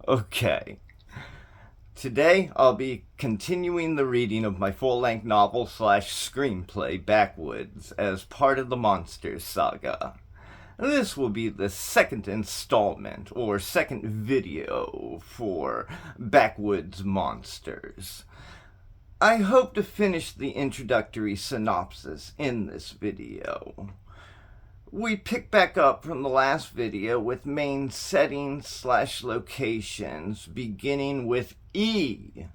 Okay. Today I'll be continuing the reading of my full-length novel slash screenplay Backwoods as part of the Monsters saga. This will be the second installment or second video for Backwoods Monsters. I hope to finish the introductory synopsis in this video. We pick back up from the last video with main settings slash locations, beginning with E,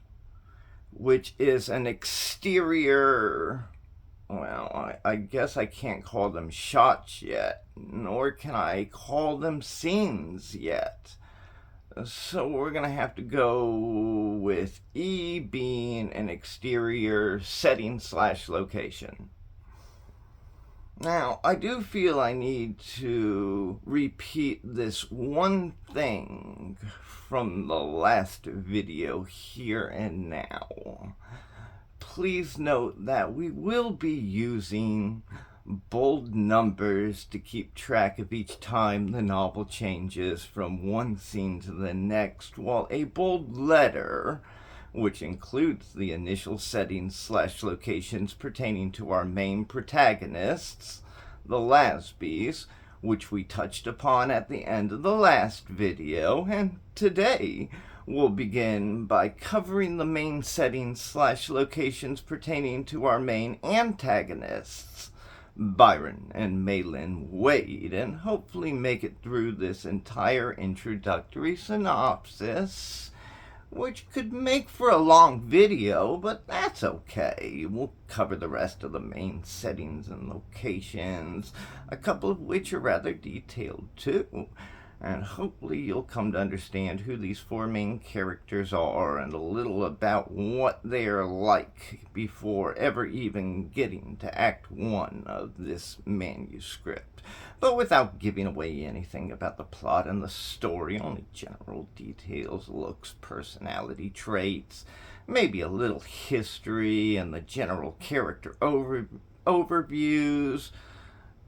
which is an exterior. Well, I guess I can't call them shots yet, nor can I call them scenes yet. So we're going to have to go with E being an exterior setting slash location. Now, I do feel I need to repeat this one thing from the last video here and now. Please note that we will be using bold numbers to keep track of each time the novel changes from one scene to the next, while a bold letter, which includes the initial settings slash locations pertaining to our main protagonists, the Lasbies, which we touched upon at the end of the last video, and today we'll begin by covering the main settings slash locations pertaining to our main antagonists, Byron and Malin Wade, and hopefully make it through this entire introductory synopsis, which could make for a long video, but that's okay. We'll cover the rest of the main settings and locations, a couple of which are rather detailed too. And hopefully you'll come to understand who these four main characters are and a little about what they're like before ever even getting to Act 1 of this manuscript. But without giving away anything about the plot and the story, only general details, looks, personality traits, maybe a little history and the general character overviews.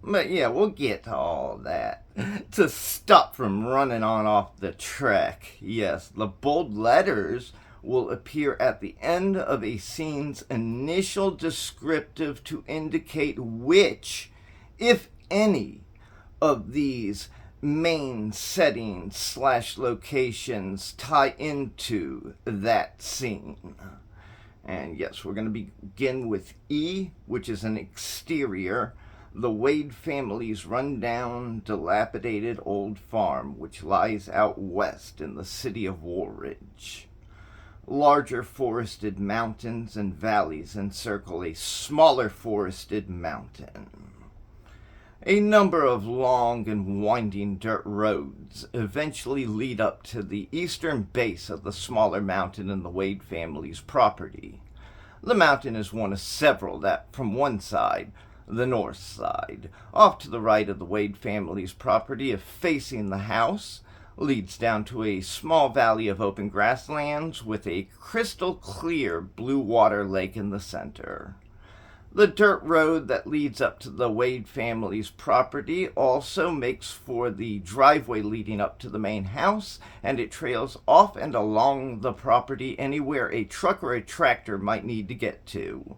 But yeah, we'll get to all that. To stop from running on off the track, yes, the bold letters will appear at the end of a scene's initial descriptive to indicate which, if any, of these main settings slash locations tie into that scene. And yes, we're going to begin with E, which is an exterior, the Wade family's run-down, dilapidated old farm, which lies out west in the city of Woolridge. Larger forested mountains and valleys encircle a smaller forested mountain. A number of long and winding dirt roads eventually lead up to the eastern base of the smaller mountain in the Wade family's property. The mountain is one of several that, from one side, the north side, off to the right of the Wade family's property, if facing the house, leads down to a small valley of open grasslands with a crystal clear blue water lake in the center. The dirt road that leads up to the Wade family's property also makes for the driveway leading up to the main house, and it trails off and along the property anywhere a truck or a tractor might need to get to.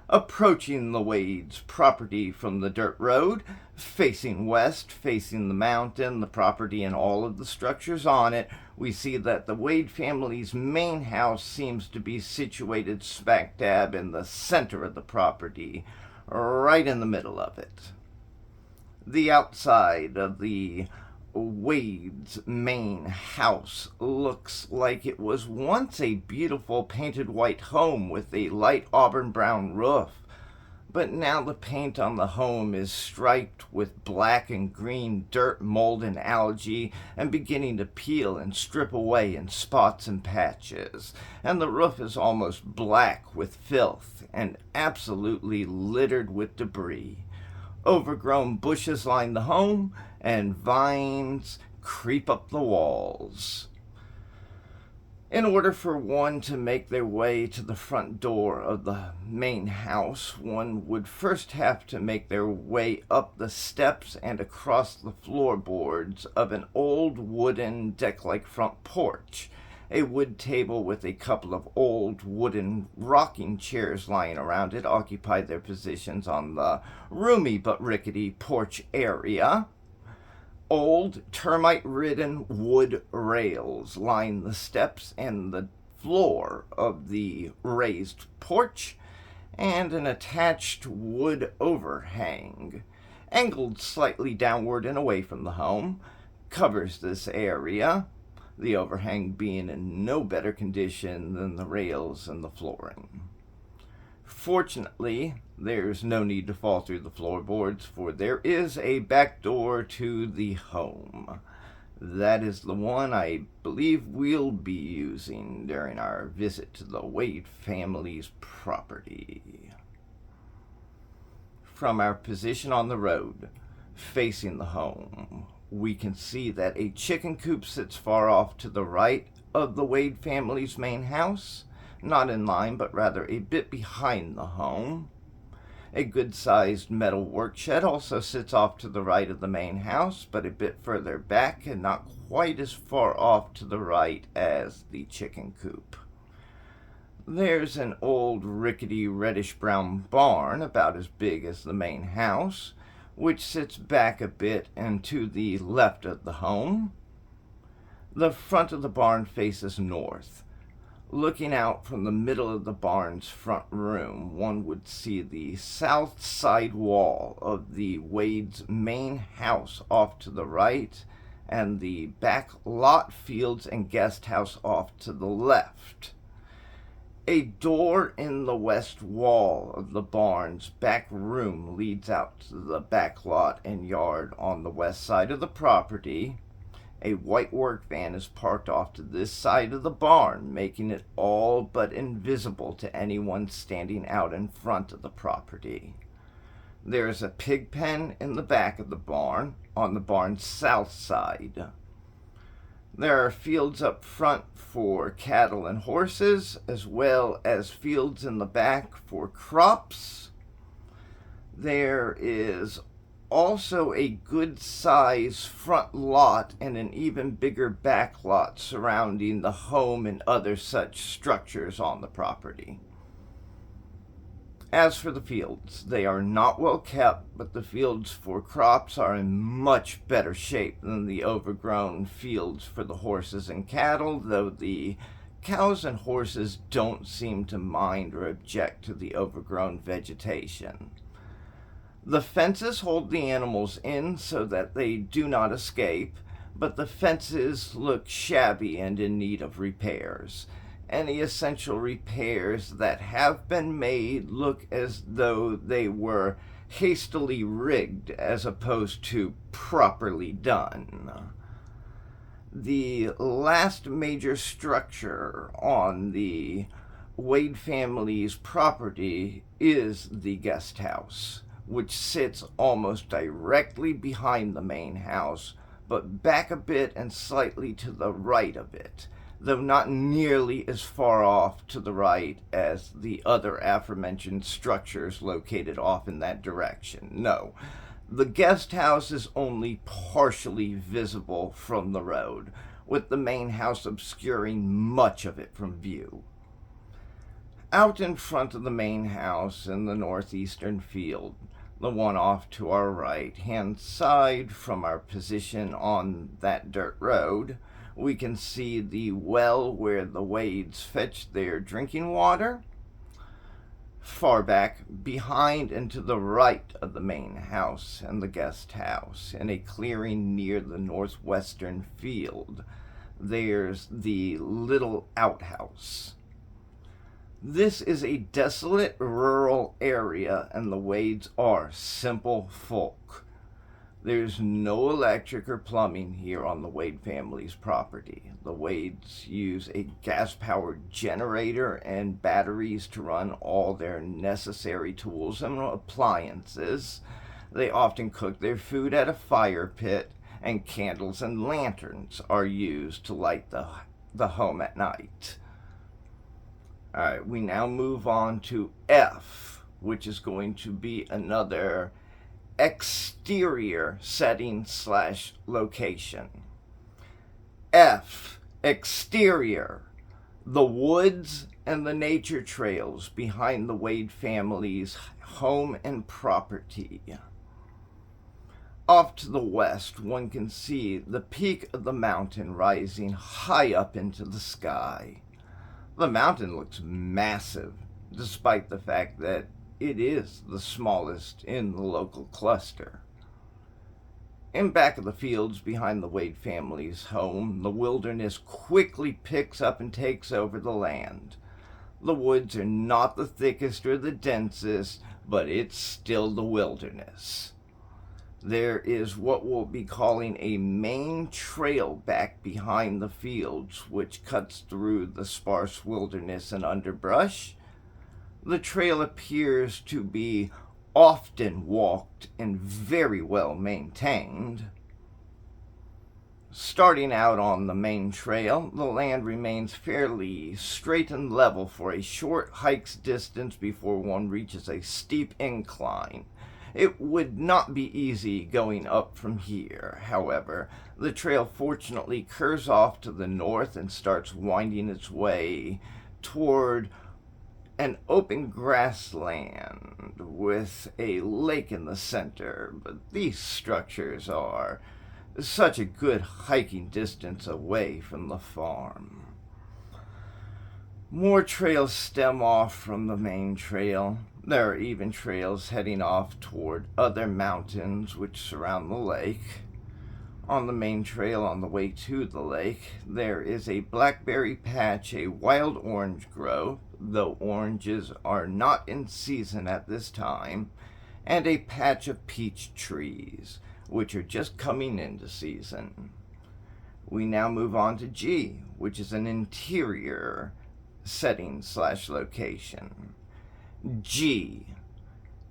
Approaching the Wade's property from the dirt road, facing west, facing the mountain, the property, and all of the structures on it, we see that the Wade family's main house seems to be situated smack dab in the center of the property, right in the middle of it. The outside of the Wade's main house looks like it was once a beautiful painted white home with a light auburn brown roof, but now the paint on the home is striped with black and green dirt, mold, and algae, and beginning to peel and strip away in spots and patches, and the roof is almost black with filth and absolutely littered with debris. Overgrown bushes line the home, and vines creep up the walls. In order for one to make their way to the front door of the main house, one would first have to make their way up the steps and across the floorboards of an old wooden deck-like front porch. A wood table with a couple of old wooden rocking chairs lying around it occupied their positions on the roomy but rickety porch area. Old termite-ridden wood rails line the steps and the floor of the raised porch, and an attached wood overhang, angled slightly downward and away from the home, covers this area, the overhang being in no better condition than the rails and the flooring. Fortunately, there's no need to fall through the floorboards, for there is a back door to the home. That is the one I believe we'll be using during our visit to the Wade family's property. From our position on the road, facing the home, we can see that a chicken coop sits far off to the right of the Wade family's main house, not in line, but rather a bit behind the home. A good-sized metal work shed also sits off to the right of the main house, but a bit further back and not quite as far off to the right as the chicken coop. There's an old rickety reddish-brown barn about as big as the main house, which sits back a bit and to the left of the home. The front of the barn faces north. Looking out from the middle of the barn's front room, one would see the south side wall of the Wade's main house off to the right, and the back lot, fields, and guest house off to the left. A door in the west wall of the barn's back room leads out to the back lot and yard on the west side of the property. A white work van is parked off to this side of the barn, making it all but invisible to anyone standing out in front of the property. There is a pig pen in the back of the barn, on the barn's south side. There are fields up front for cattle and horses, as well as fields in the back for crops. There is also a good-sized front lot and an even bigger back lot surrounding the home and other such structures on the property. As for the fields, they are not well kept, but the fields for crops are in much better shape than the overgrown fields for the horses and cattle, though the cows and horses don't seem to mind or object to the overgrown vegetation. The fences hold the animals in so that they do not escape, but the fences look shabby and in need of repairs. Any essential repairs that have been made look as though they were hastily rigged as opposed to properly done. The last major structure on the Wade family's property is the guest house, which sits almost directly behind the main house, but back a bit and slightly to the right of it, though not nearly as far off to the right as the other aforementioned structures located off in that direction. No, the guest house is only partially visible from the road, with the main house obscuring much of it from view. Out in front of the main house in the northeastern field, the one off to our right-hand side from our position on that dirt road, we can see the well where the Wades fetch their drinking water. Far back behind and to the right of the main house and the guest house, in a clearing near the northwestern field, there's the little outhouse. This is a desolate rural area, and the Wades are simple folk. There's no electric or plumbing here on the Wade family's property. The Wades use a gas-powered generator and batteries to run all their necessary tools and appliances. They often cook their food at a fire pit, and candles and lanterns are used to light the the home at night. Alright, we now move on to F, which is going to be another exterior setting / location. F, exterior, the woods and the nature trails behind the Wade family's home and property. Off to the west, one can see the peak of the mountain rising high up into the sky. The mountain looks massive, despite the fact that it is the smallest in the local cluster. In back of the fields behind the Wade family's home, the wilderness quickly picks up and takes over the land. The woods are not the thickest or the densest, but it's still the wilderness. There is what we'll be calling a main trail back behind the fields, which cuts through the sparse wilderness and underbrush. The trail appears to be often walked and very well maintained. Starting out on the main trail, the land remains fairly straight and level for a short hike's distance before one reaches a steep incline. It would not be easy going up from here. However, the trail fortunately curves off to the north and starts winding its way toward an open grassland with a lake in the center. But these structures are such a good hiking distance away from the farm. More trails stem off from the main trail. There are even trails heading off toward other mountains which surround the lake. On the main trail on the way to the lake, there is a blackberry patch, a wild orange grove, though oranges are not in season at this time, and a patch of peach trees, which are just coming into season. We now move on to G, which is an interior setting / location. G,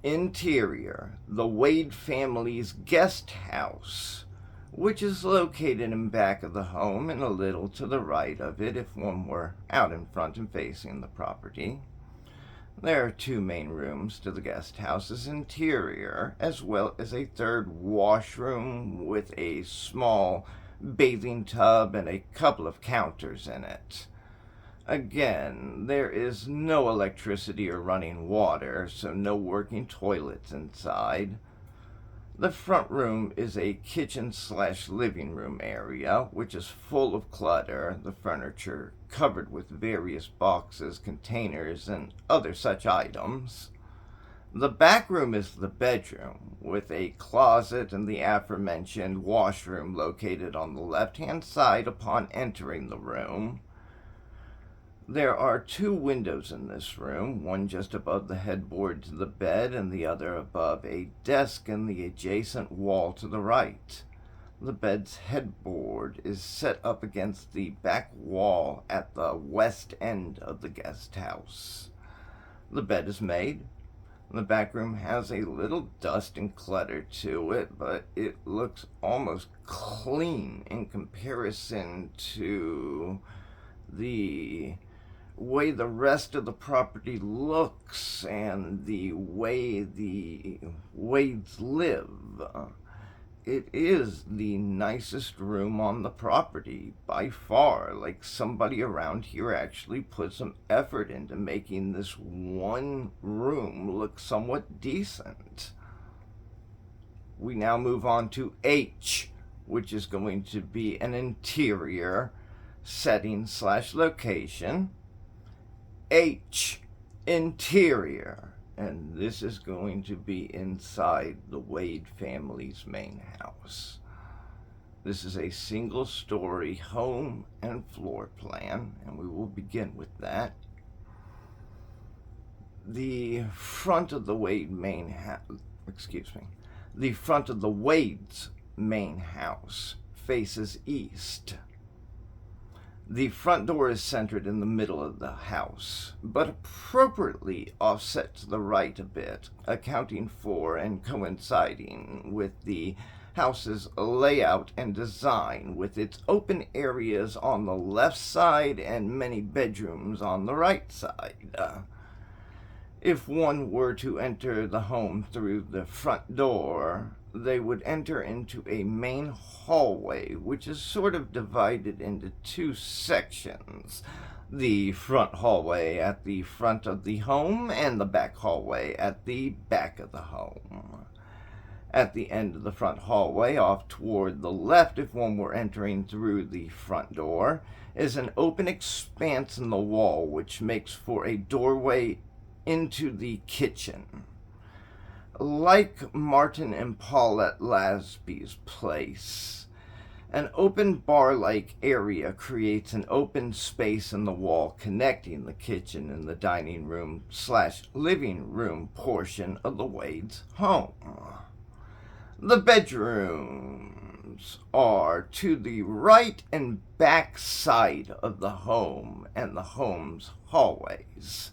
interior, the Wade family's guest house, which is located in back of the home and a little to the right of it if one were out in front and facing the property. There are 2 main rooms to the guest house's interior, as well as a third washroom with a small bathing tub and a couple of counters in it. Again, there is no electricity or running water, so no working toilets inside. The front room is a kitchen / living room area, which is full of clutter, the furniture covered with various boxes, containers, and other such items. The back room is the bedroom, with a closet and the aforementioned washroom located on the left-hand side upon entering the room. There are 2 windows in this room, one just above the headboard to the bed and the other above a desk in the adjacent wall to the right. The bed's headboard is set up against the back wall at the west end of the guest house. The bed is made. The back room has a little dust and clutter to it, but it looks almost clean in comparison to the way the rest of the property looks and the way the Wades live. It is the nicest room on the property by far. Like somebody around here actually put some effort into making this one room look somewhat decent. We now move on to H, which is going to be an interior setting / location. H, interior, and this is going to be inside the Wade family's main house. This is a single-story home and floor plan, and we will begin with that. The front of the Wade the front of the Wade's main house faces east. The front door is centered in the middle of the house, but appropriately offset to the right a bit, accounting for and coinciding with the house's layout and design, with its open areas on the left side and many bedrooms on the right side. If one were to enter the home through the front door, they would enter into a main hallway, which is sort of divided into two sections. The front hallway at the front of the home and the back hallway at the back of the home. At the end of the front hallway, off toward the left, if one were entering through the front door, is an open expanse in the wall which makes for a doorway into the kitchen. Like Martin and Paulette Lasby's place, an open bar-like area creates an open space in the wall connecting the kitchen and the dining room / living room portion of the Wade's home. The bedrooms are to the right and back side of the home and the home's hallways.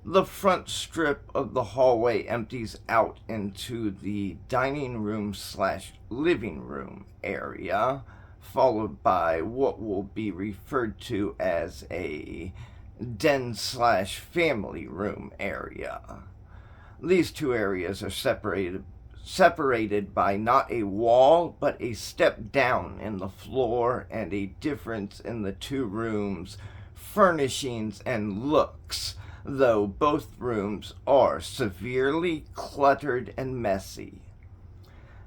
The front strip of the hallway empties out into the dining room / living room area, followed by what will be referred to as a den / family room area. These two areas are separated by not a wall, but a step down in the floor and a difference in the two rooms' furnishings and looks, though both rooms are severely cluttered and messy.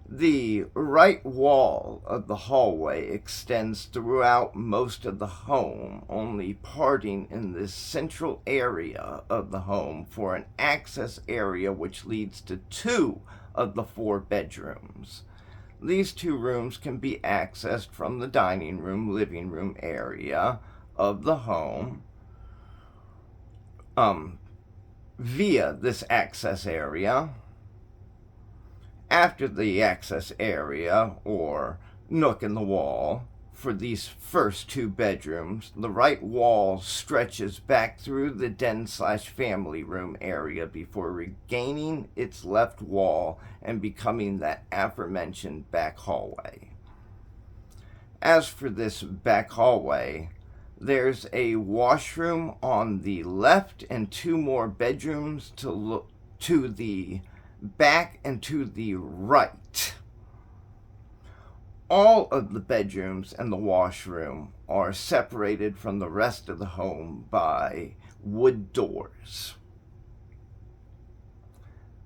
The right wall of the hallway extends throughout most of the home, only parting in this central area of the home for an access area which leads to 2 of the 4 bedrooms. These 2 rooms can be accessed from the dining room, living room area of the home via this access area. After the access area, or nook in the wall, for these first 2 bedrooms, the right wall stretches back through the den / family room area before regaining its left wall and becoming that aforementioned back hallway. As for this back hallway, there's a washroom on the left and 2 more bedrooms to the back and to the right. All of the bedrooms and the washroom are separated from the rest of the home by wood doors.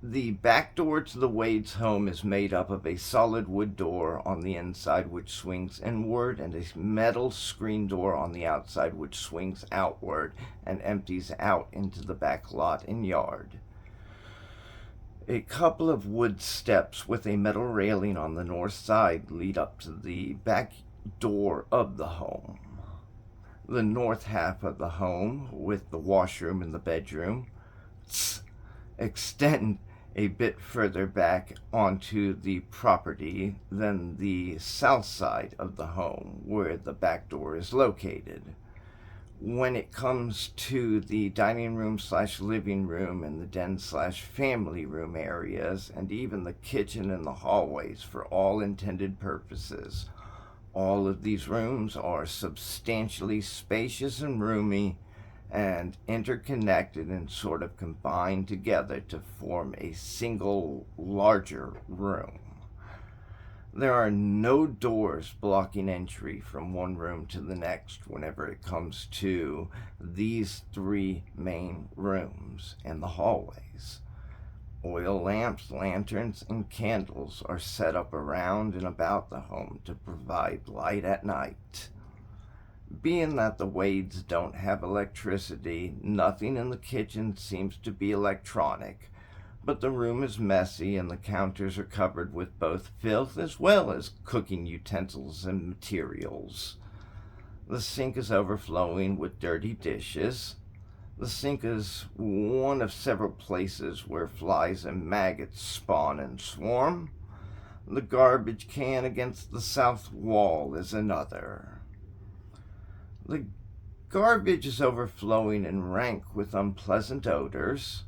The back door to the Wade's home is made up of a solid wood door on the inside which swings inward and a metal screen door on the outside which swings outward and empties out into the back lot and yard. A couple of wood steps with a metal railing on the north side lead up to the back door of the home. The north half of the home, with the washroom and the bedroom, extend a bit further back onto the property than the south side of the home, where the back door is located. When it comes to the dining room / living room and the den / family room areas, and even the kitchen and the hallways for all intended purposes, all of these rooms are substantially spacious and roomy and interconnected and sort of combined together to form a single larger room. There are no doors blocking entry from one room to the next whenever it comes to these 3 main rooms and the hallways. Oil lamps, lanterns, and candles are set up around and about the home to provide light at night. Being that the Wades don't have electricity, nothing in the kitchen seems to be electronic, but the room is messy and the counters are covered with both filth as well as cooking utensils and materials. The sink is overflowing with dirty dishes. The sink is one of several places where flies and maggots spawn and swarm. The garbage can against the south wall is another. The garbage is overflowing and rank with unpleasant odors.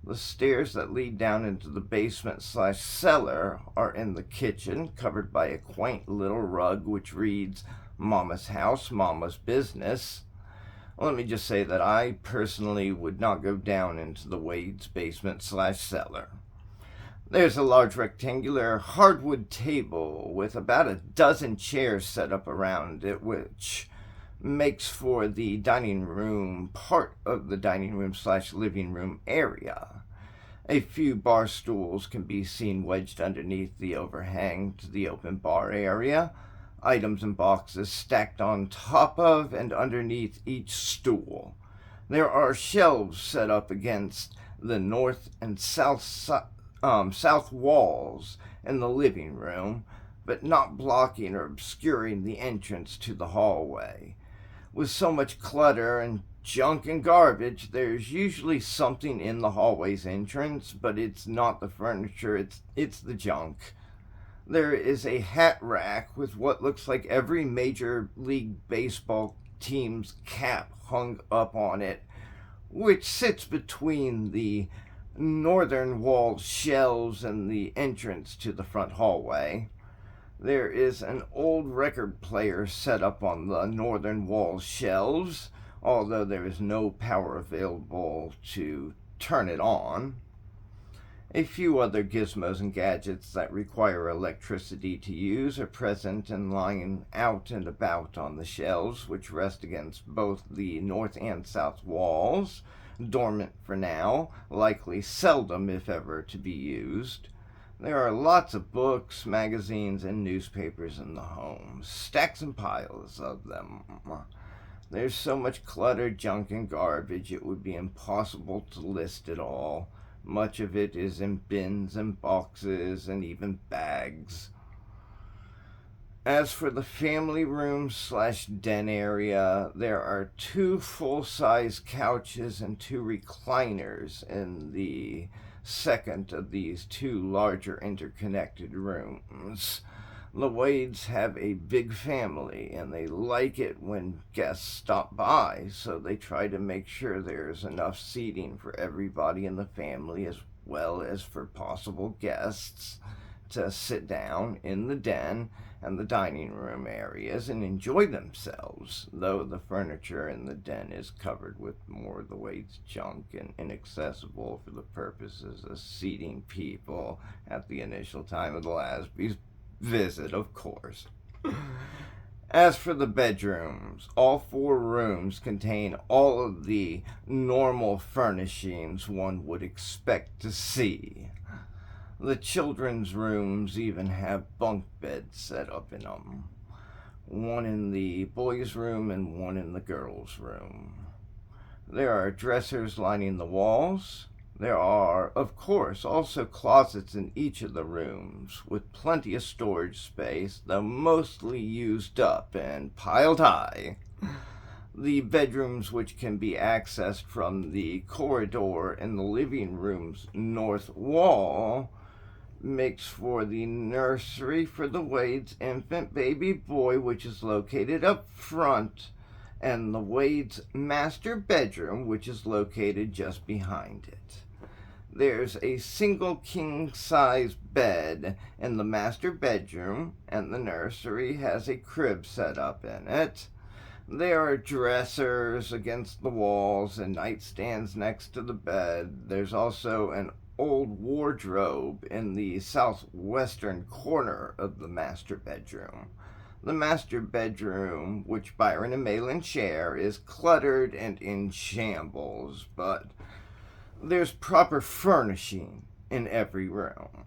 The stairs that lead down into the basement/cellar are in the kitchen, covered by a quaint little rug which reads, Mama's House, Mama's Business. Let me just say that I personally would not go down into the Wade's basement/cellar. There's a large rectangular hardwood table with about a dozen chairs set up around it, which makes for the dining room part of the dining room/living room area. A few bar stools can be seen wedged underneath the overhang to the open bar area. Items and boxes stacked on top of and underneath each stool. There are shelves set up against the north and south walls in the living room, but not blocking or obscuring the entrance to the hallway. With so much clutter and junk and garbage, there's usually something in the hallway's entrance, but it's not the furniture, it's the junk. There is a hat rack with what looks like every Major League Baseball team's cap hung up on it, which sits between the northern wall shelves and the entrance to the front hallway. There is an old record player set up on the northern wall shelves, although there is no power available to turn it on. A few other gizmos and gadgets that require electricity to use are present and lying out and about on the shelves, which rest against both the north and south walls, dormant for now, likely seldom if ever to be used. There are lots of books, magazines, and newspapers in the home, stacks and piles of them. There's so much clutter, junk, and garbage it would be impossible to list it all. Much of it is in bins and boxes and even bags. As for the family room/den area, there are 2 full-size couches and 2 recliners in the second of these 2 larger interconnected rooms. The Wades have a big family, and they like it when guests stop by, so they try to make sure there's enough seating for everybody in the family as well as for possible guests to sit down in the den and the dining room areas and enjoy themselves, though the furniture in the den is covered with more of the Wade's junk and inaccessible for the purposes of seating people at the initial time of the Lasby's visit, of course. As for the bedrooms, all 4 rooms contain all of the normal furnishings one would expect to see. The children's rooms even have bunk beds set up in them. One in the boys' room and one in the girls' room. There are dressers lining the walls. There are, of course, also closets in each of the rooms, with plenty of storage space, though mostly used up and piled high. The bedrooms, which can be accessed from the corridor in the living room's north wall, makes for the nursery for the Wade's infant baby boy, which is located up front, and the Wade's master bedroom, which is located just behind it. There's a single king-size bed in the master bedroom, and the nursery has a crib set up in it. There are dressers against the walls and nightstands next to the bed. There's also an old wardrobe in the southwestern corner of the master bedroom. The master bedroom, which Byron and Malin share, is cluttered and in shambles, but there's proper furnishing in every room.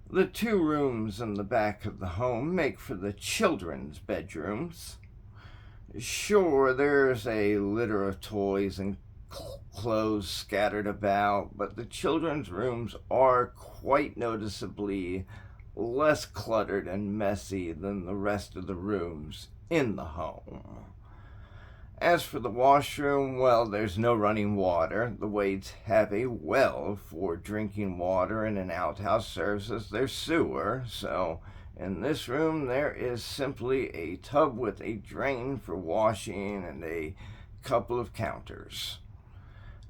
The 2 rooms in the back of the home make for the children's bedrooms. Sure, there's a litter of toys and clothes scattered about, but the children's rooms are quite noticeably less cluttered and messy than the rest of the rooms in the home. As for the washroom, well, there's no running water. The Wades have a well for drinking water, and an outhouse serves as their sewer, so in this room there is simply a tub with a drain for washing and a couple of counters.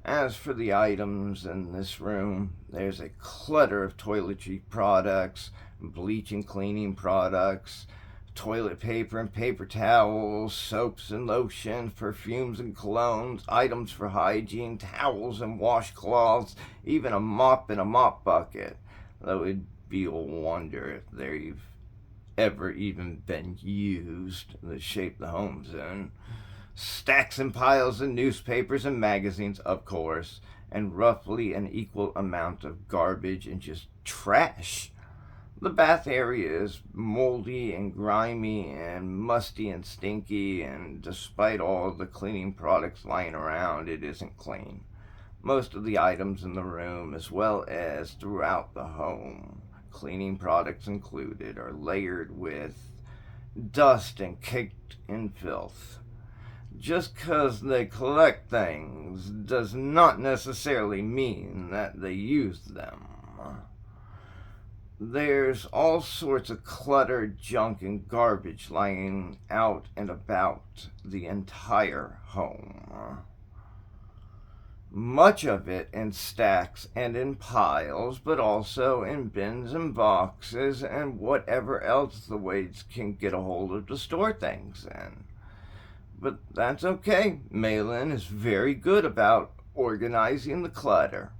As for the items in this room, there's a clutter of toiletry products, bleaching cleaning products, toilet paper and paper towels, soaps and lotion, perfumes and colognes, items for hygiene, towels and washcloths, even a mop and a mop bucket. Though it'd be a wonder if they've ever even been used, the shape the home's in. Stacks and piles of newspapers and magazines, of course, and roughly an equal amount of garbage and just trash. The bath area is moldy and grimy and musty and stinky, and despite all the cleaning products lying around, it isn't clean. Most of the items in the room, as well as throughout the home, cleaning products included, are layered with dust and caked in filth. Just 'cause they collect things does not necessarily mean that they use them. There's all sorts of clutter, junk, and garbage lying out and about the entire home. Much of it in stacks and in piles, but also in bins and boxes and whatever else the Wades can get a hold of to store things in. But that's okay. Malin is very good about organizing the clutter.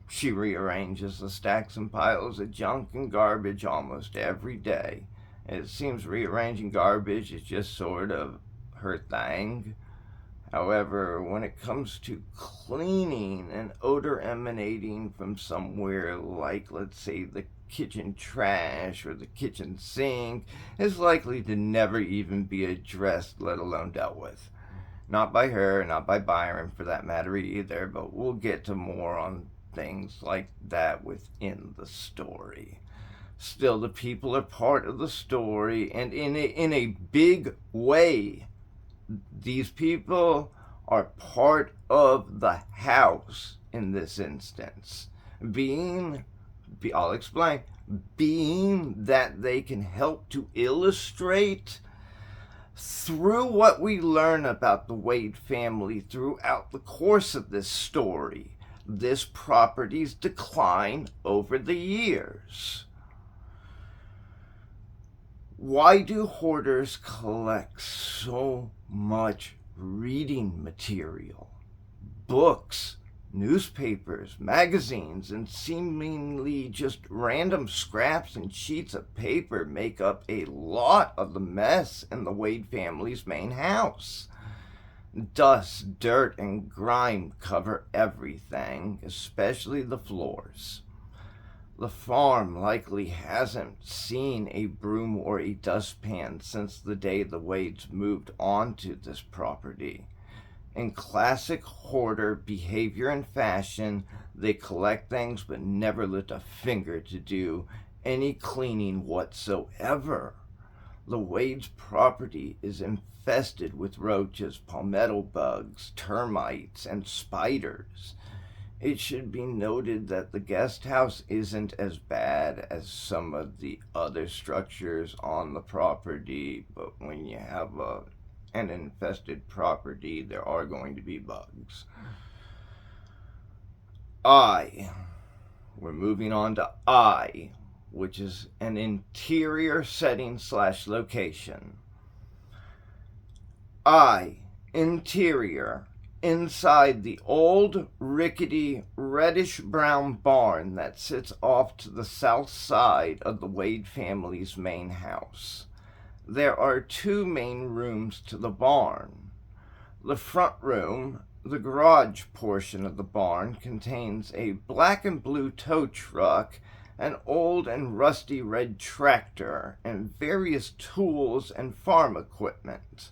She rearranges the stacks and piles of junk and garbage almost every day. It seems rearranging garbage is just sort of her thing. However, when it comes to cleaning and odor emanating from somewhere like, let's say, the kitchen trash or the kitchen sink, is likely to never even be addressed, let alone dealt with. Not by her, not by Byron for that matter either, but we'll get to more on things like that within the story. Still, the people are part of the story, and in a big way. These people are part of the house in this instance. I'll explain, being that they can help to illustrate through what we learn about the Wade family throughout the course of this story, this property's decline over the years. Why do hoarders collect so much reading material? Books, newspapers, magazines, and seemingly just random scraps and sheets of paper make up a lot of the mess in the Wade family's main house. Dust, dirt, and grime cover everything, especially the floors. The farm likely hasn't seen a broom or a dustpan since the day the Wades moved onto this property. In classic hoarder behavior and fashion, they collect things but never lift a finger to do any cleaning whatsoever. The Wades' property is infested with roaches, palmetto bugs, termites, and spiders. It should be noted that the guest house isn't as bad as some of the other structures on the property, but when you have an infested property, there are going to be bugs. We're moving on to I, which is an interior setting / location. Interior. Inside the old, rickety, reddish-brown barn that sits off to the south side of the Wade family's main house. There are two main rooms to the barn. The front room, the garage portion of the barn, contains a black and blue tow truck, an old and rusty red tractor, and various tools and farm equipment.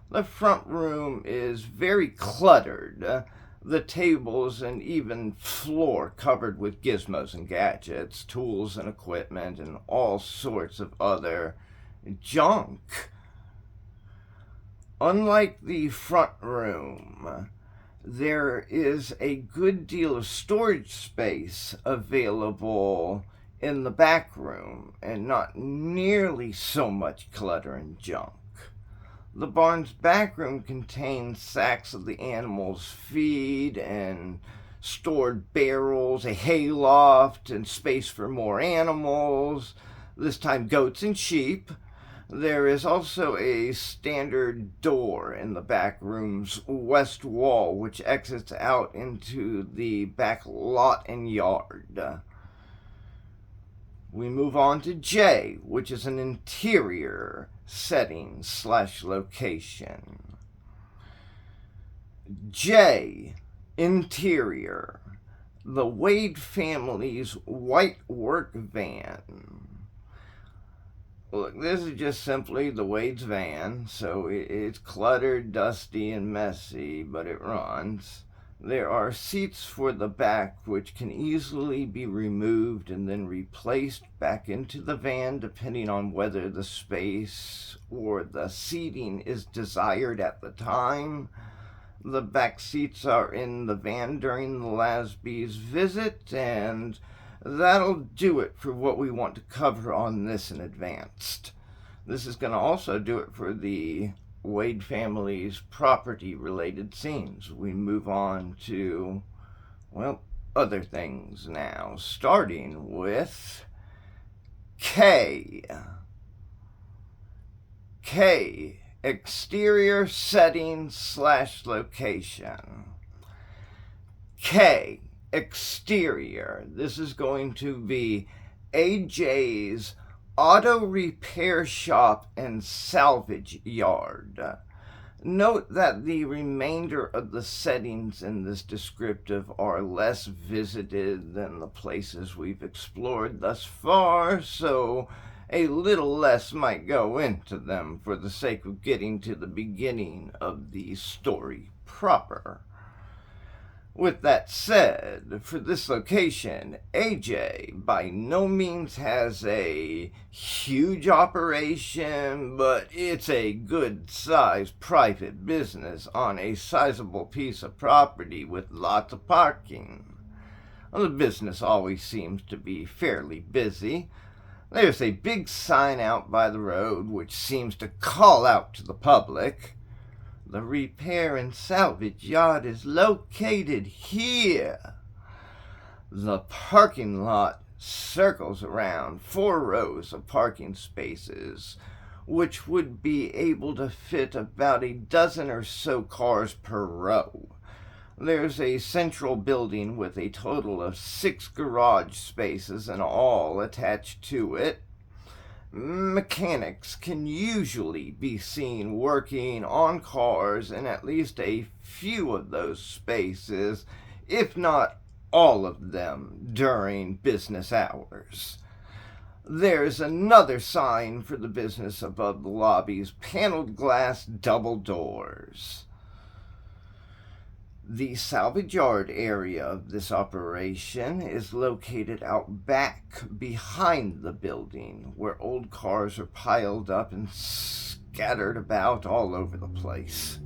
The front room is very cluttered, the tables and even floor covered with gizmos and gadgets, tools and equipment, and all sorts of other junk. Unlike the front room, there is a good deal of storage space available in the back room, and not nearly so much clutter and junk. The barn's backroom contains sacks of the animal's feed and stored barrels, a hayloft, and space for more animals, this time goats and sheep. There is also a standard door in the back room's west wall, which exits out into the back lot and yard. We move on to J, which is an interior setting / location. J, interior. The Wade family's white work van. Look, this is just simply the Wade's van, so it's cluttered, dusty, and messy, but it runs. There are seats for the back which can easily be removed and then replaced back into the van depending on whether the space or the seating is desired at the time. The back seats are in the van during the Lasby's visit, and that'll do it for what we want to cover on this in advance. This is going to also do it for the Wade family's property-related scenes. We move on to, well, other things now, starting with K. K, exterior setting / location. K, exterior. This is going to be AJ's auto repair shop and salvage yard. Note that the remainder of the settings in this descriptive are less visited than the places we've explored thus far, so a little less might go into them for the sake of getting to the beginning of the story proper. With that said, for this location, AJ by no means has a huge operation, but it's a good-sized private business on a sizable piece of property with lots of parking. Well, the business always seems to be fairly busy. There's a big sign out by the road which seems to call out to the public. The repair and salvage yard is located here. The parking lot circles around 4 rows of parking spaces, which would be able to fit about a dozen or so cars per row. There's a central building with a total of 6 garage spaces in all attached to it. Mechanics can usually be seen working on cars in at least a few of those spaces, if not all of them, during business hours. There's another sign for the business above the lobby's paneled glass double doors. The salvage yard area of this operation is located out back behind the building, where old cars are piled up and scattered about all over the place.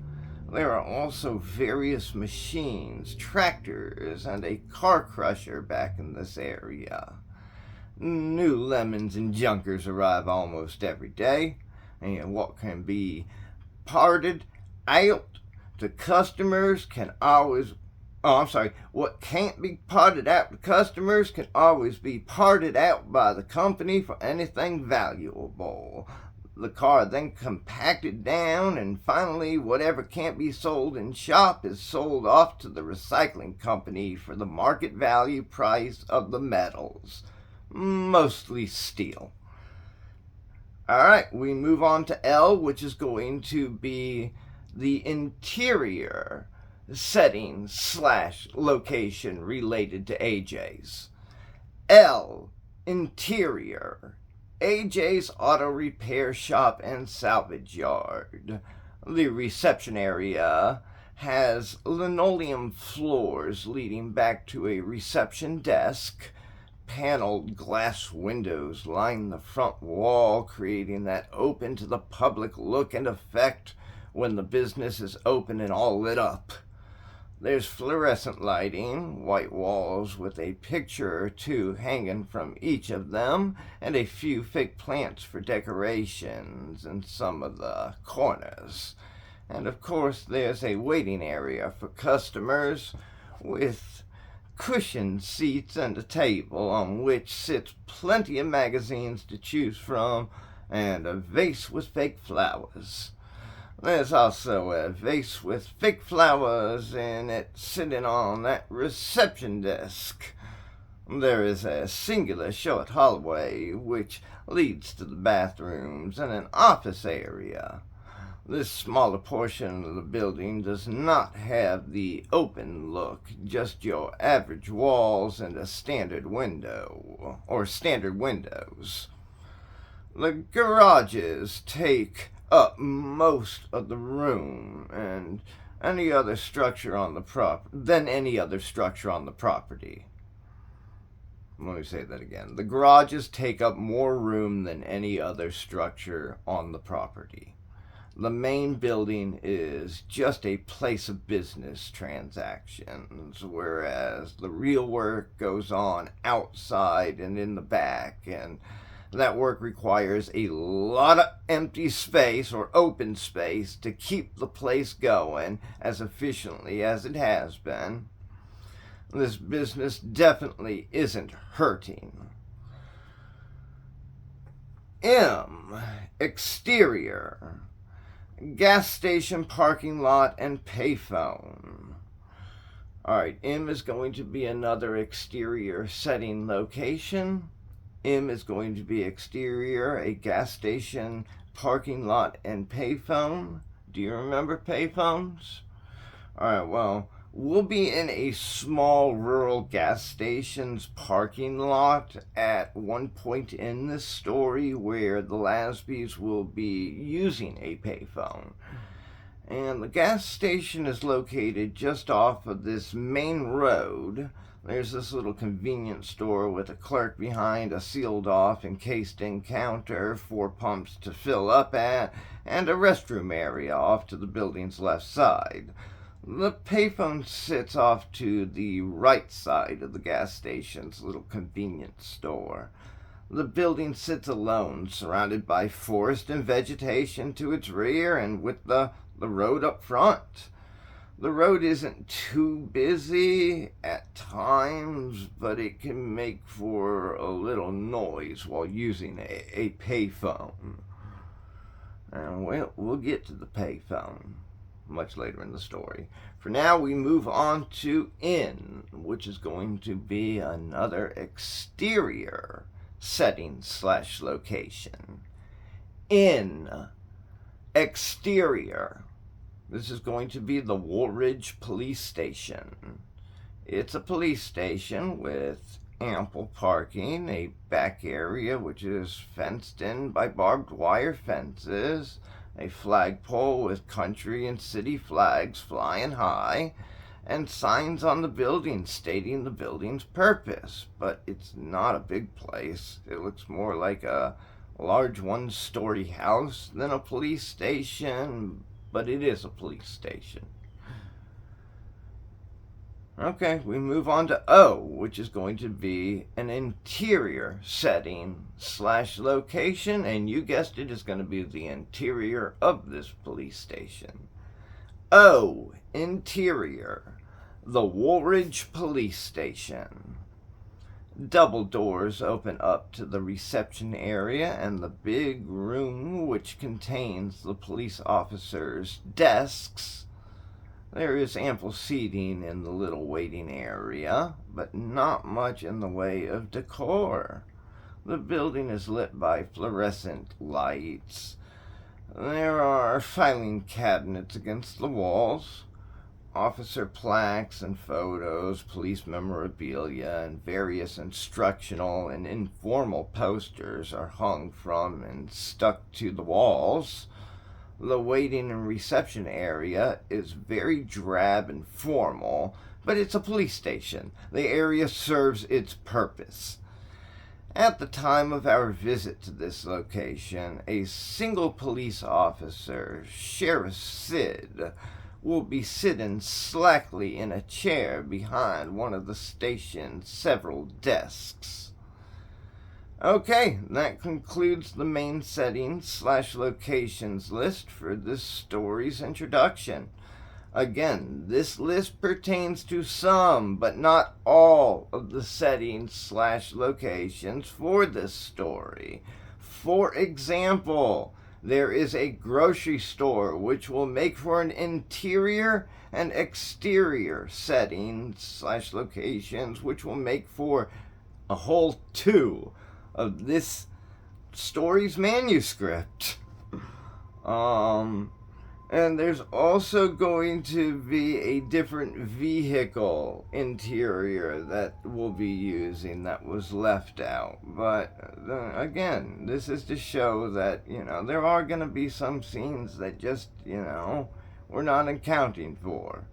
There are also various machines, tractors, and a car crusher back in this area. New lemons and junkers arrive almost every day, and what can be parted out to customers can always, what can't be parted out to customers can always be parted out by the company for anything valuable. The car then compacted down, and finally whatever can't be sold in shop is sold off to the recycling company for the market value price of the metals, mostly steel. Alright, we move on to L, which is going to be the interior setting / location related to AJ's. L, interior. AJ's auto repair shop and salvage yard. The reception area has linoleum floors leading back to a reception desk. Paneled glass windows line the front wall, creating that open to the public look and effect when the business is open and all lit up. There's fluorescent lighting, white walls with a picture or two hanging from each of them, and a few fake plants for decorations in some of the corners. And of course, there's a waiting area for customers with cushioned seats and a table on which sits plenty of magazines to choose from, and a vase with fake flowers. There's also a vase with fake flowers in it sitting on that reception desk. There is a singular short hallway which leads to the bathrooms and an office area. This smaller portion of the building does not have the open look, just your average walls and a standard window, or standard windows. The garages take up most of the room and any other structure on the property. Let me say that again. The garages take up more room than any other structure on the property. The main building is just a place of business transactions, whereas the real work goes on outside and in the back, and that work requires a lot of empty space or open space to keep the place going as efficiently as it has been. This business definitely isn't hurting. M. Exterior. Gas station, parking lot, and payphone. Alright, M is going to be another exterior setting location. M is going to be exterior, a gas station, parking lot, and payphone. Do you remember payphones? Alright, well, we'll be in a small rural gas station's parking lot at one point in this story where the Lasbys will be using a payphone. And the gas station is located just off of this main road. There's this little convenience store with a clerk behind a sealed off encased-in counter, 4 pumps to fill up at, and a restroom area off to the building's left side. The payphone sits off to the right side of the gas station's little convenience store. The building sits alone, surrounded by forest and vegetation to its rear and with the road up front. The road isn't too busy at times, but it can make for a little noise while using a payphone. And we'll get to the payphone much later in the story. For now, we move on to N, which is going to be another exterior setting/location. N. Exterior. This is going to be the Woolridge Police Station. It's a police station with ample parking, a back area which is fenced in by barbed wire fences, a flagpole with country and city flags flying high, and signs on the building stating the building's purpose. But it's not a big place. It looks more like a large one-story house than a police station, but it is a police station. Okay, we move on to O, which is going to be an interior setting/location, and you guessed it, is going to be the interior of this police station. O, interior, the Woolridge Police Station. Double doors open up to the reception area and the big room which contains the police officers' desks. There is ample seating in the little waiting area, but not much in the way of decor. The building is lit by fluorescent lights. There are filing cabinets against the walls. Officer plaques and photos, police memorabilia, and various instructional and informal posters are hung from and stuck to the walls. The waiting and reception area is very drab and formal, but it's a police station. The area serves its purpose. At the time of our visit to this location, a single police officer, Sheriff Sid, will be sitting slackly in a chair behind one of the station's several desks. Okay, that concludes the main settings/locations list for this story's introduction. Again, this list pertains to some, but not all, of the settings/locations for this story. For example, there is a grocery store which will make for an interior and exterior settings/locations, which will make for a whole 2 of this story's manuscript. And there's also going to be a different vehicle interior that we'll be using that was left out. But again, this is to show that, there are going to be some scenes that just, we're not accounting for.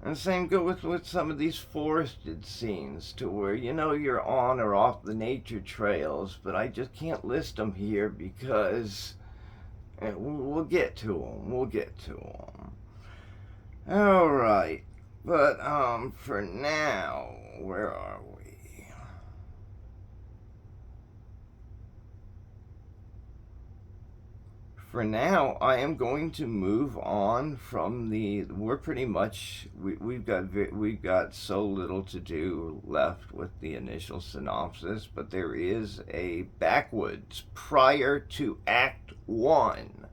And same go with some of these forested scenes to where, you're on or off the nature trails, but I just can't list them here because we'll get to them. All right. But, for now, where are we? For now, I am going to move on from we're pretty much, we've got so little to do left with the initial synopsis, but there is a Backwoods prior to Act 1.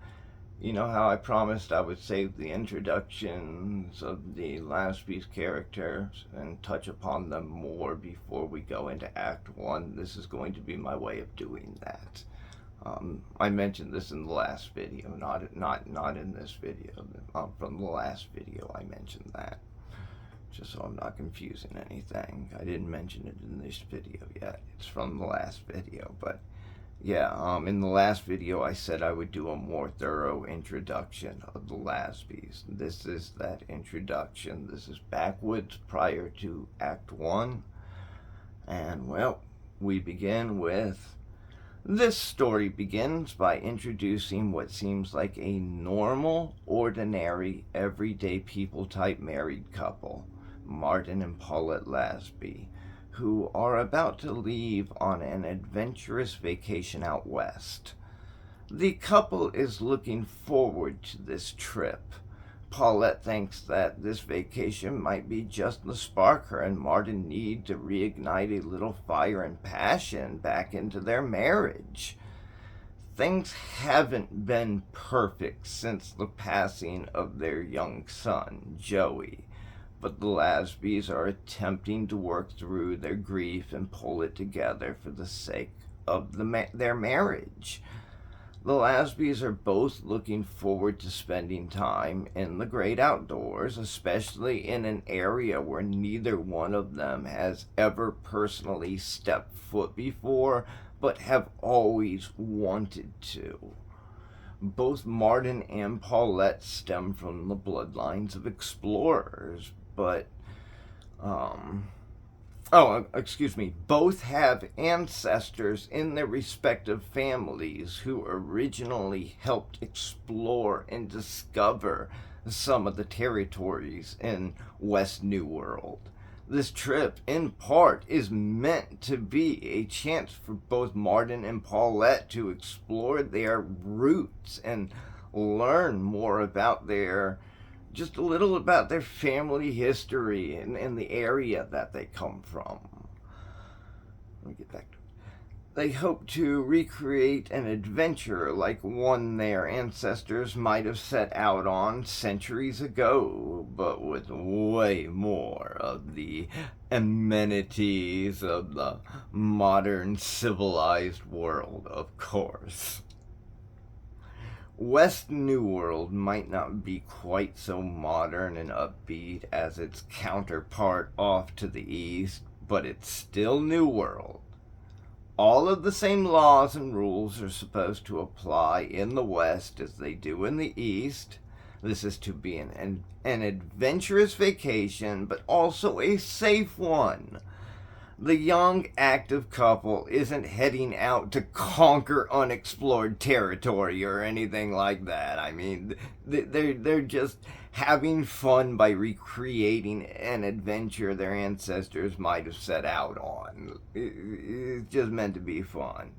You know how I promised I would save the introductions of the Lasby's characters and touch upon them more before we go into Act 1. This is going to be my way of doing that. I mentioned this in the last video, not in this video. From the last video, I mentioned that. Just so I'm not confusing anything. I didn't mention it in this video yet. It's from the last video, but yeah, in the last video, I said I would do a more thorough introduction of the Lasbys. This is that introduction. This is Backwoods prior to Act 1. And, well, we begin with... This story begins by introducing what seems like a normal, ordinary, everyday people type married couple, Martin and Paulette Lasby, who are about to leave on an adventurous vacation out west. The couple is looking forward to this trip. Paulette thinks that this vacation might be just the spark her and Martin need to reignite a little fire and passion back into their marriage. Things haven't been perfect since the passing of their young son, Joey, but the Lasbys are attempting to work through their grief and pull it together for the sake of their marriage. The Lasbys are both looking forward to spending time in the great outdoors, especially in an area where neither one of them has ever personally stepped foot before, but have always wanted to. Both Martin and Paulette stem from the bloodlines of explorers, but, both have ancestors in their respective families who originally helped explore and discover some of the territories in West New World. This trip, in part, is meant to be a chance for both Martin and Paulette to explore their roots and learn more about just a little about their family history and the area that they come from. Let me get back to it. They hope to recreate an adventure like one their ancestors might have set out on centuries ago, but with way more of the amenities of the modern civilized world, of course. West New World might not be quite so modern and upbeat as its counterpart off to the east, but it's still New World. All of the same laws and rules are supposed to apply in the West as they do in the East. This is to be an adventurous vacation, but also a safe one. The young, active couple isn't heading out to conquer unexplored territory or anything like that. I mean, they're just having fun by recreating an adventure their ancestors might have set out on. It's just meant to be fun.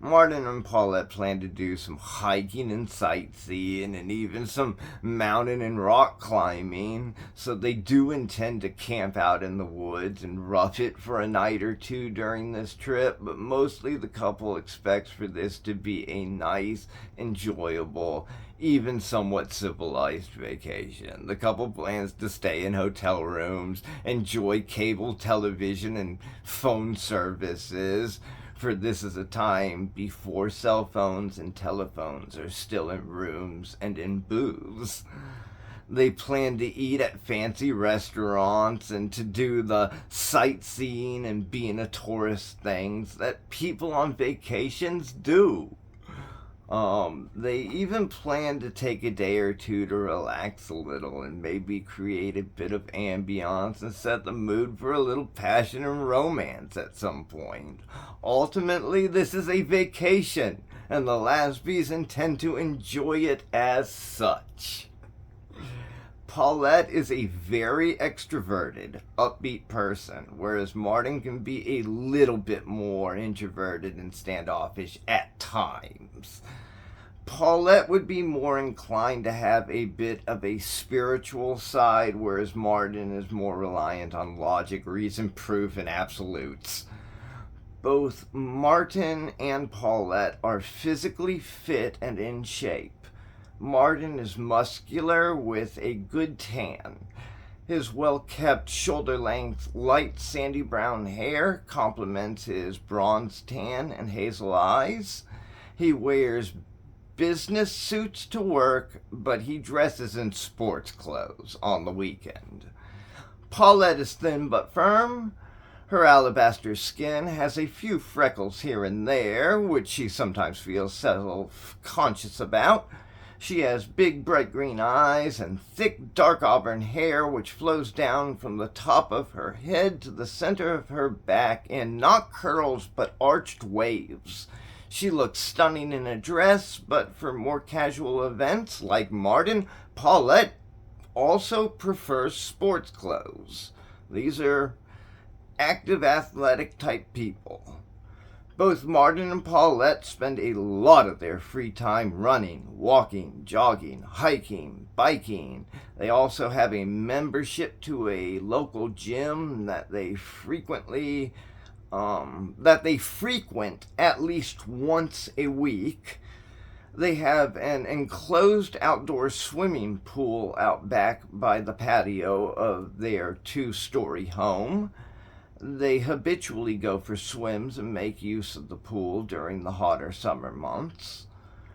Martin and Paulette plan to do some hiking and sightseeing and even some mountain and rock climbing, so they do intend to camp out in the woods and rough it for a night or two during this trip, but mostly the couple expects for this to be a nice, enjoyable, even somewhat civilized vacation. The couple plans to stay in hotel rooms, enjoy cable television and phone services, for this is a time before cell phones and telephones are still in rooms and in booths. They plan to eat at fancy restaurants and to do the sightseeing and being a tourist things that people on vacations do. They even plan to take a day or two to relax a little and maybe create a bit of ambiance and set the mood for a little passion and romance at some point. Ultimately, this is a vacation, and the Lasbys intend to enjoy it as such. Paulette is a very extroverted, upbeat person, whereas Martin can be a little bit more introverted and standoffish at times. Paulette would be more inclined to have a bit of a spiritual side, whereas Martin is more reliant on logic, reason, proof, and absolutes. Both Martin and Paulette are physically fit and in shape. Martin is muscular with a good tan. His well-kept, shoulder-length, light sandy brown hair complements his bronze tan and hazel eyes. He wears business suits to work, but he dresses in sports clothes on the weekend. Paulette is thin but firm. Her alabaster skin has a few freckles here and there, which she sometimes feels self-conscious about. She has big, bright green eyes and thick, dark auburn hair, which flows down from the top of her head to the center of her back in not curls, but arched waves. She looks stunning in a dress, but for more casual events, like Martin, Paulette also prefers sports clothes. These are active, athletic type people. Both Martin and Paulette spend a lot of their free time running, walking, jogging, hiking, biking. They also have a membership to a local gym that they frequent at least once a week. They have an enclosed outdoor swimming pool out back by the patio of their 2-story home. They habitually go for swims and make use of the pool during the hotter summer months.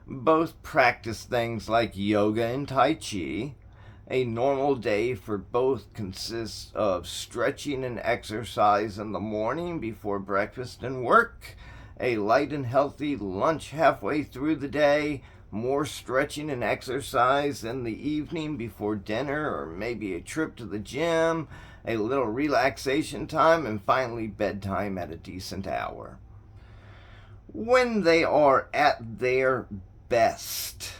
Both practice things like yoga and Tai Chi. A normal day for both consists of stretching and exercise in the morning before breakfast and work, a light and healthy lunch halfway through the day, more stretching and exercise in the evening before dinner or maybe a trip to the gym, a little relaxation time, and finally bedtime at a decent hour. When they are at their best,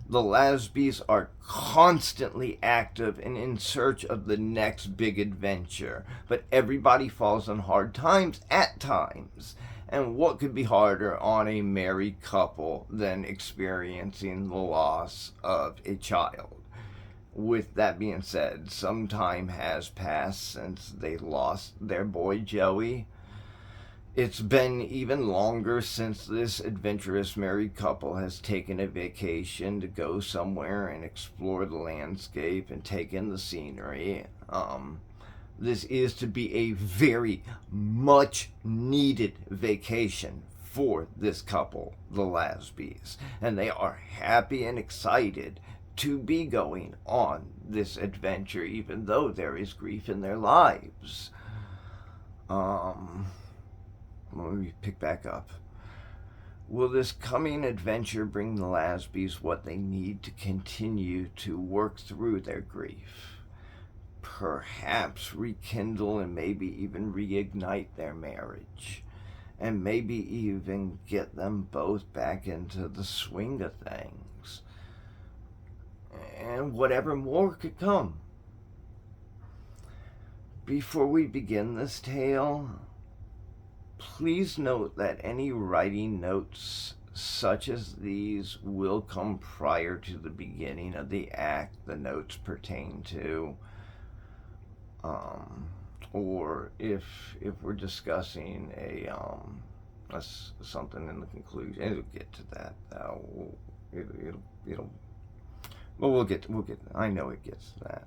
the Lasbys are constantly active and in search of the next big adventure, but everybody falls on hard times at times. And what could be harder on a married couple than experiencing the loss of a child? With that being said, some time has passed since they lost their boy Joey. It's been even longer since this adventurous married couple has taken a vacation to go somewhere and explore the landscape and take in the scenery. This is to be a very much needed vacation for this couple, the Lasbys, and they are happy and excited to be going on this adventure, even though there is grief in their lives. Let me pick back up. Will this coming adventure bring the Lasbys what they need to continue to work through their grief? perhaps rekindle and maybe even reignite their marriage, and maybe even get them both back into the swing of things, and whatever more could come. Before we begin this tale, please note that any writing notes such as these will come prior to the beginning of the act the notes pertain to. Or if we're discussing something in the conclusion, it'll get to that. We'll get. I know it gets to that.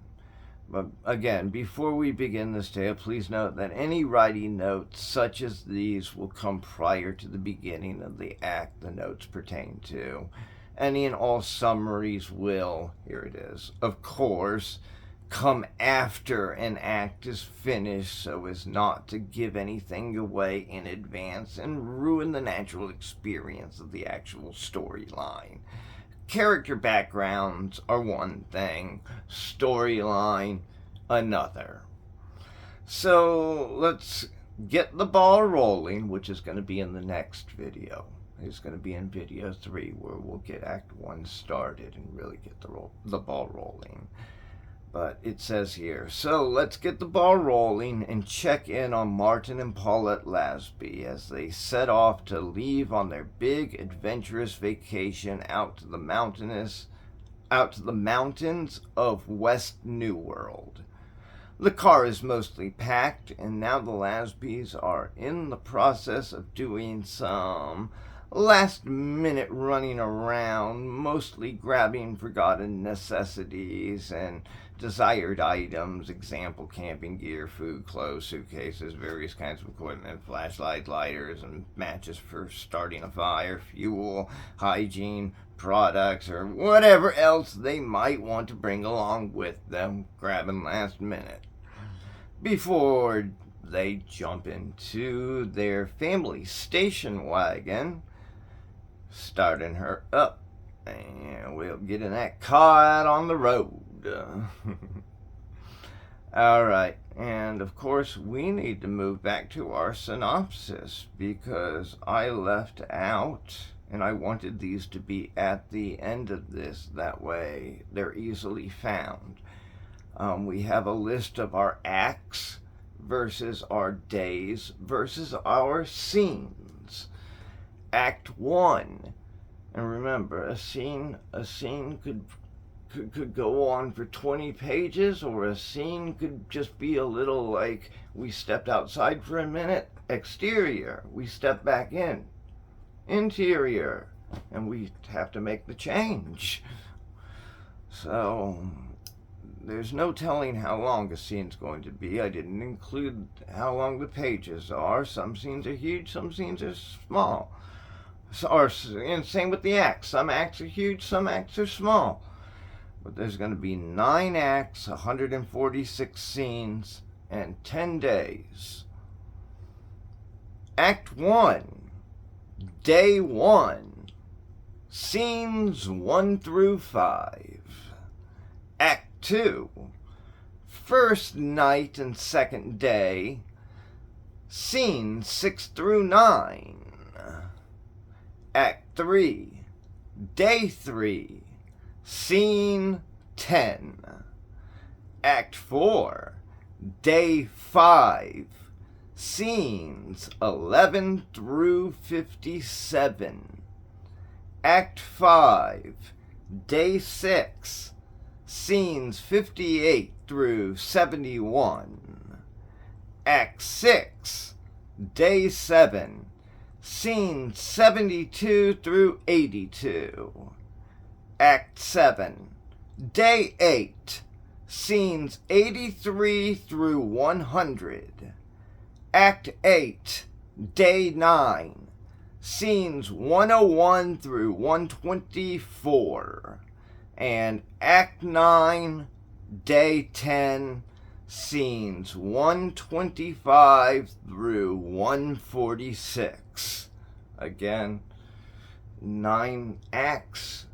But again, before we begin this tale, please note that any writing notes such as these will come prior to the beginning of the act the notes pertain to. Any and all summaries will, here it is, of course, come after an act is finished so as not to give anything away in advance and ruin the natural experience of the actual storyline. Character backgrounds are one thing, storyline another. So let's get the ball rolling, which is going to be in the next video. It's going to be in video 3 where we'll get Act 1 started and really get the ball rolling. But it says here, so let's get the ball rolling and check in on Martin and Paulette Lasby as they set off to leave on their big adventurous vacation out to the mountains of West New World. The car is mostly packed, and now the Lasbys are in the process of doing some last-minute running around, mostly grabbing forgotten necessities and desired items, example, camping gear, food, clothes, suitcases, various kinds of equipment, flashlights, lighters, and matches for starting a fire, fuel, hygiene, products, or whatever else they might want to bring along with them, grabbing last minute, before they jump into their family station wagon, starting her up, and we'll get in that car out on the road. Alright, and of course we need to move back to our synopsis because I left out, and I wanted these to be at the end of this, that way they're easily found. We have a list of our acts versus our days versus our scenes. Act 1, and remember, a scene could go on for 20 pages, or a scene could just be a little like, we stepped outside for a minute, exterior, we step back in, interior, and we have to make the change. So there's no telling how long a scene's going to be. I didn't include how long the pages are. Some scenes are huge, some scenes are small. And same with the acts. Some acts are huge, some acts are small. But there's going to be 9 acts, 146 scenes, and 10 days. Act 1, Day 1, Scenes 1 through 5. Act 2, First night and second day, Scenes 6 through 9. Act 3, Day 3, Scene 10. Act 4, Day 5, Scenes 11 through 57. Act 5, Day 6, Scenes 58 through 71. Act 6, Day 7, Scenes 72 through 82. Act 7, Day 8, Scenes 83 through 100. Act 8, Day 9, Scenes 101 through 124. And Act 9, Day 10, Scenes 125 through 146. Again, 9 acts,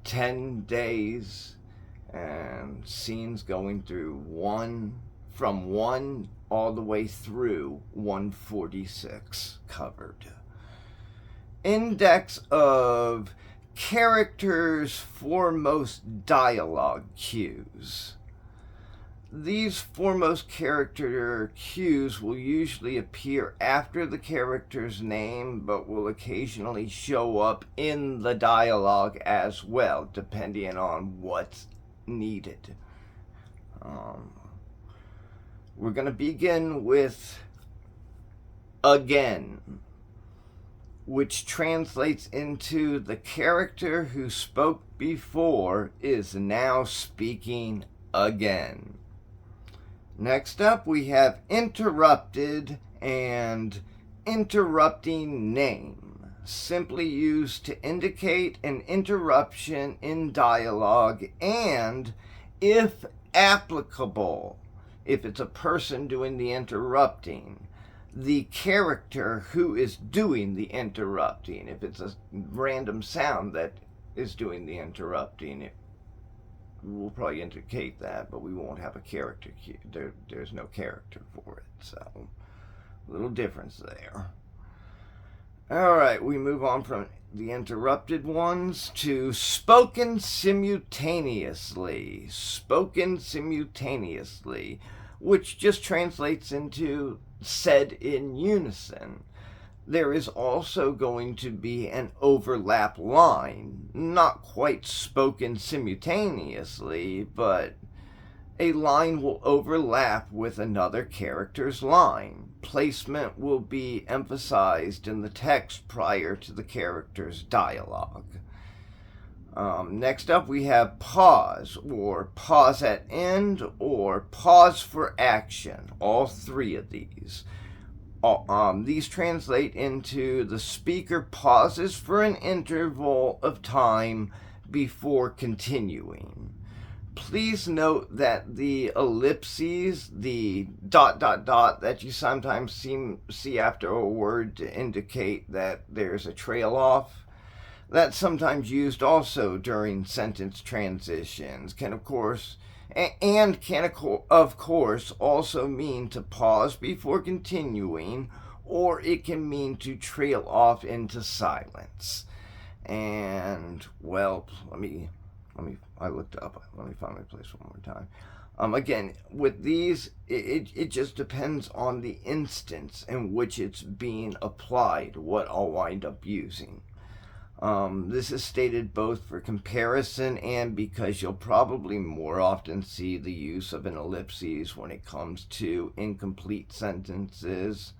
10 days, and scenes going through from 1 all the way through 146 covered. Index of characters' foremost dialogue cues. These foremost character cues will usually appear after the character's name, but will occasionally show up in the dialogue as well, depending on what's needed. We're going to begin with again, which translates into the character who spoke before is now speaking again. Next up, we have interrupted and interrupting name, simply used to indicate an interruption in dialogue and, if applicable, if it's a person doing the interrupting, the character who is doing the interrupting. If it's a random sound that is doing the interrupting, it will probably indicate that, but we won't have a character cue. There's no character for it, so a little difference there. Alright, we move on from the interrupted ones to spoken simultaneously. Spoken simultaneously, which just translates into said in unison. There is also going to be an overlap line, not quite spoken simultaneously, but a line will overlap with another character's line. Placement will be emphasized in the text prior to the character's dialogue. Next up, we have pause, or pause at end, or pause for action. All three of these. These translate into the speaker pauses for an interval of time before continuing. Please note that the ellipses, the ... that you sometimes see after a word to indicate that there's a trail off, that's sometimes used also during sentence transitions, can of course also mean to pause before continuing, or it can mean to trail off into silence. And, well, I looked up, let me find my place one more time. Again, with these, it just depends on the instance in which it's being applied, what I'll wind up using. This is stated both for comparison and because you'll probably more often see the use of an ellipses when it comes to incomplete sentences.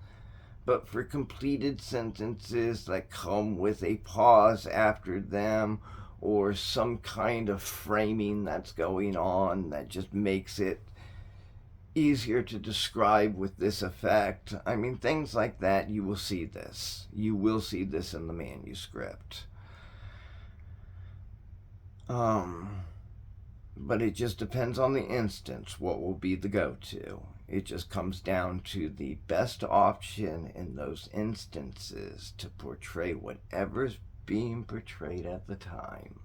But for completed sentences that come with a pause after them, or some kind of framing that's going on that just makes it easier to describe with this effect, I mean, things like that, you will see this. You will see this in the manuscript. But it just depends on the instance what will be the go-to. It just comes down to the best option in those instances to portray whatever's being portrayed at the time.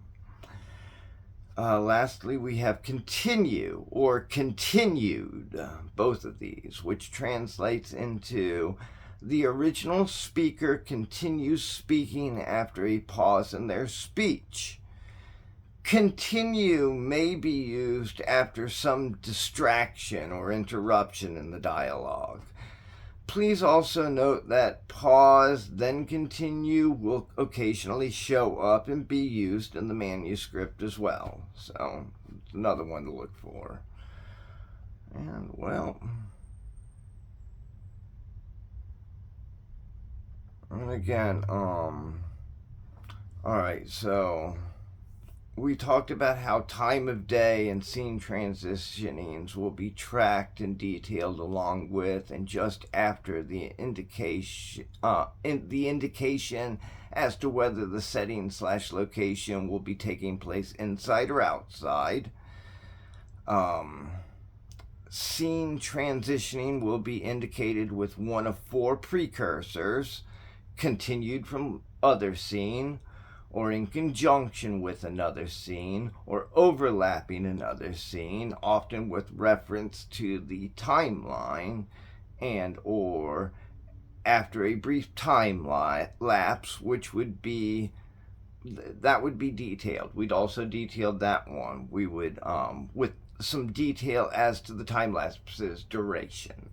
Lastly, we have continue or continued, both of these, which translates into the original speaker continues speaking after a pause in their speech. Continue may be used after some distraction or interruption in the dialogue. Please also note that pause, then continue will occasionally show up and be used in the manuscript as well. So, it's another one to look for. And, well, and again, alright, so we talked about how time of day and scene transitionings will be tracked and detailed along with and just after the indication as to whether the setting/location will be taking place inside or outside. Scene transitioning will be indicated with one of 4 precursors: continued from other scene, or in conjunction with another scene, or overlapping another scene, often with reference to the timeline, and or after a brief time lapse, which would be detailed. We'd also detail that one. We would with some detail as to the time lapse's duration.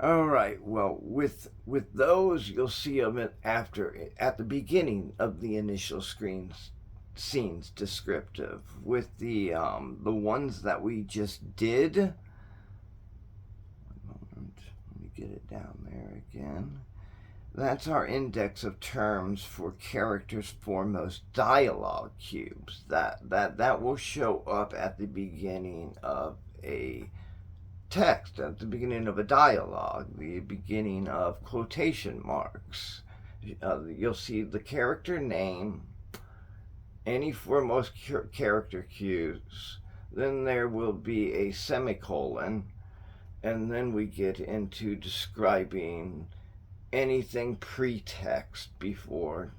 All right. Well, with those, you'll see them at the beginning of the initial scenes descriptive. With the ones that we just did. 1 moment. Let me get it down there again. That's our index of terms for characters' foremost dialogue cubes. That will show up at the beginning of a text, at the beginning of a dialogue, the beginning of quotation marks. You'll see the character name, any foremost character cues. Then there will be a semicolon, and then we get into describing anything pretext before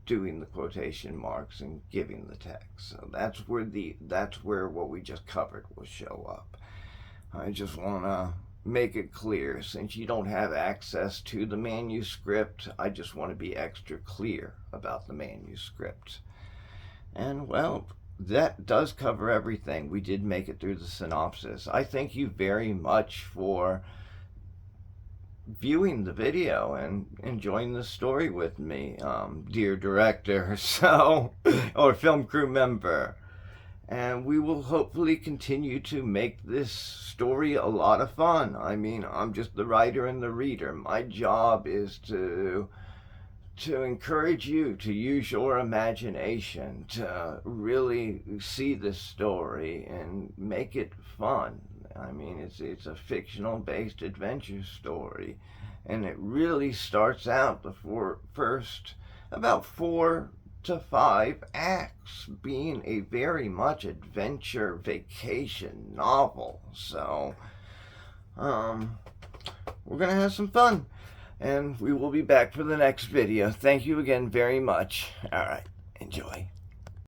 doing the quotation marks and giving the text. So that's where what we just covered will show up. I just want to make it clear, since you don't have access to the manuscript, I just want to be extra clear about the manuscript. And well, that does cover everything. We did make it through the synopsis. I thank you very much for viewing the video and enjoying the story with me, dear director, or film crew member. And we will hopefully continue to make this story a lot of fun. I mean, I'm just the writer and the reader. My job is to encourage you to use your imagination, to really see the story and make it fun. I mean, it's a fictional-based adventure story, and it really starts out the first about 4 to 5 acts being a very much adventure vacation novel. So, we're gonna have some fun, and we will be back for the next video. Thank you again very much. All right, enjoy.